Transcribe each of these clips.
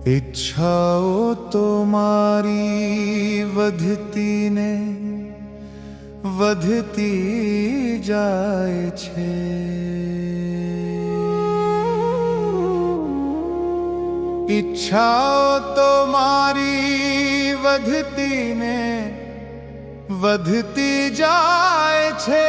ઈચ્છાઓ તો મારી વધતી ને વધતી જાય છે। ઈચ્છાઓ તો મારી વધતી ને વધતી જાય છે।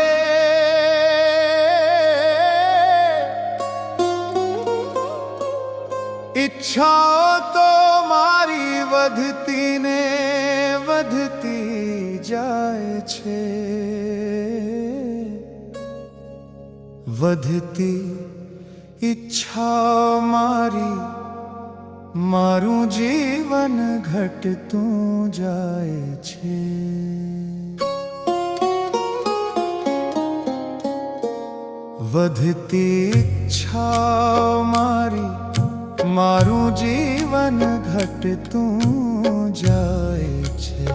ઈચ્છાઓ તો મારી વધતી ને વધતી જાય છે। વધતી ઈચ્છા મારી મારું જીવન ઘટતું જાય છે। વધતી ઈચ્છા મારી મારું જીવન ઘટતું જાય છે।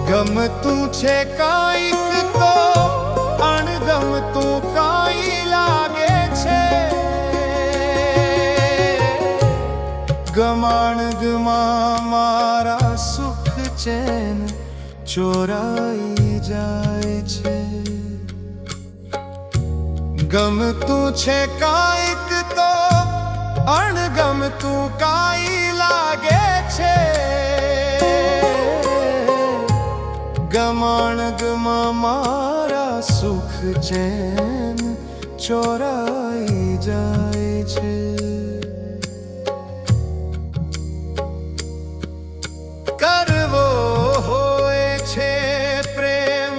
ગમતું છે કાંઈક તો અણગમતું કાંઈ લાગે છે। ગમાણગમાં મારા સુખ ચેન ચોરાઈ જાય છે। ગમતું છે કાંઈક તો અણગમતું કાંઈ લાગે છે। ગમાણગમાં મારા સુખ ચેન ચોરાઈ જાય છે। કરવો હોય છે પ્રેમ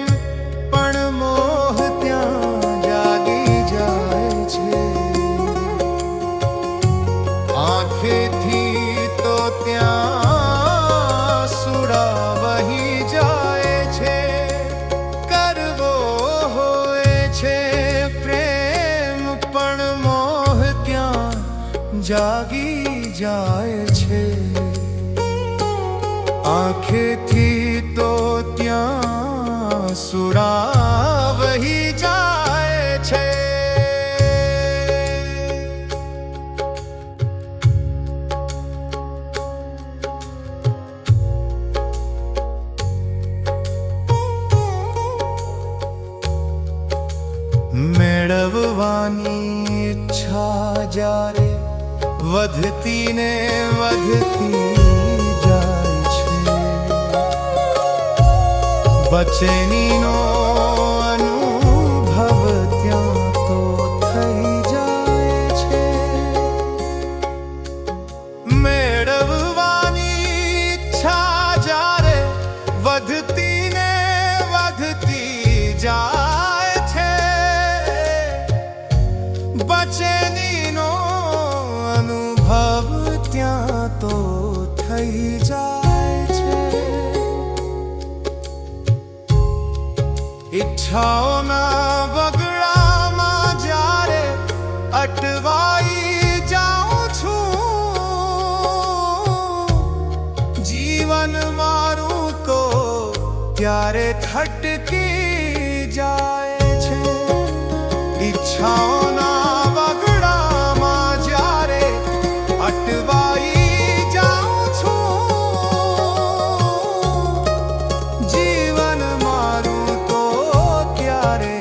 પણ મોહ ત્યાં જાગી જાય છે। આંખેથી તો ત્યાં સુરા વહી જાય છે। કરવો હોય છે પ્રેમ પણ મોહ ત્યાં જાગી જાય છે। આંખેથી તો ત્યાં સુરા વહી જાય છે। મેળવવાની ઈચ્છા જ્યારે વધતી ને વધતી જાય છે। બચેનીનો અનુભવ ત્યાં તો થઈ જાય છે। મેળવવાની ઈચ્છા જ્યારે વધતી ને વધતી જાય છે। બચેનીનો અનુભવ ત્યાં તો થઈ જાય છે। ઈચ્છાઓના બગડામાં જ્યારે અટવાઈ જાઉં છું। જીવન મારું તો ત્યારે ખટકી જાય છે। ઈચ્છાઓના બગડામાં જ્યારે અટવાઈ જાઉં છું। જીવન મારું તો ત્યારે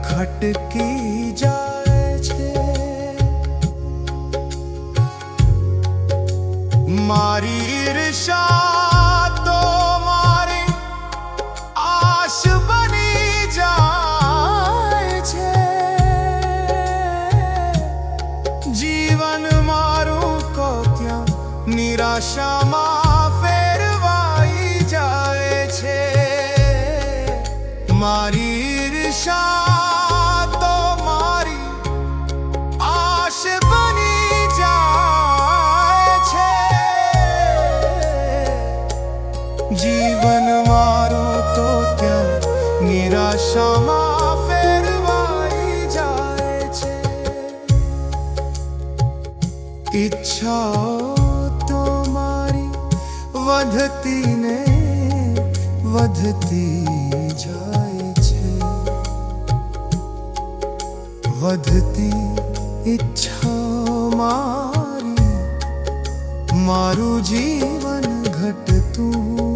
ખટકી જાય છે। મારી ઈર્ષા તો મારી આશ બની જાય છે। જીવન મારું કો ત્યાં નિરાશામાં ફેરવાઈ જાય છે। મારી ઈર્ષા તો મારી આશ બની જાય છે। જીવન મારું તો ત્યાં નિરાશામાં ફેરવાઈ જાય છે। ઈચ્છાઓ તો મારી વધતી ને વધતી જાય છે। વધતી ઈચ્છા મારી, મારું જીવન ઘટતું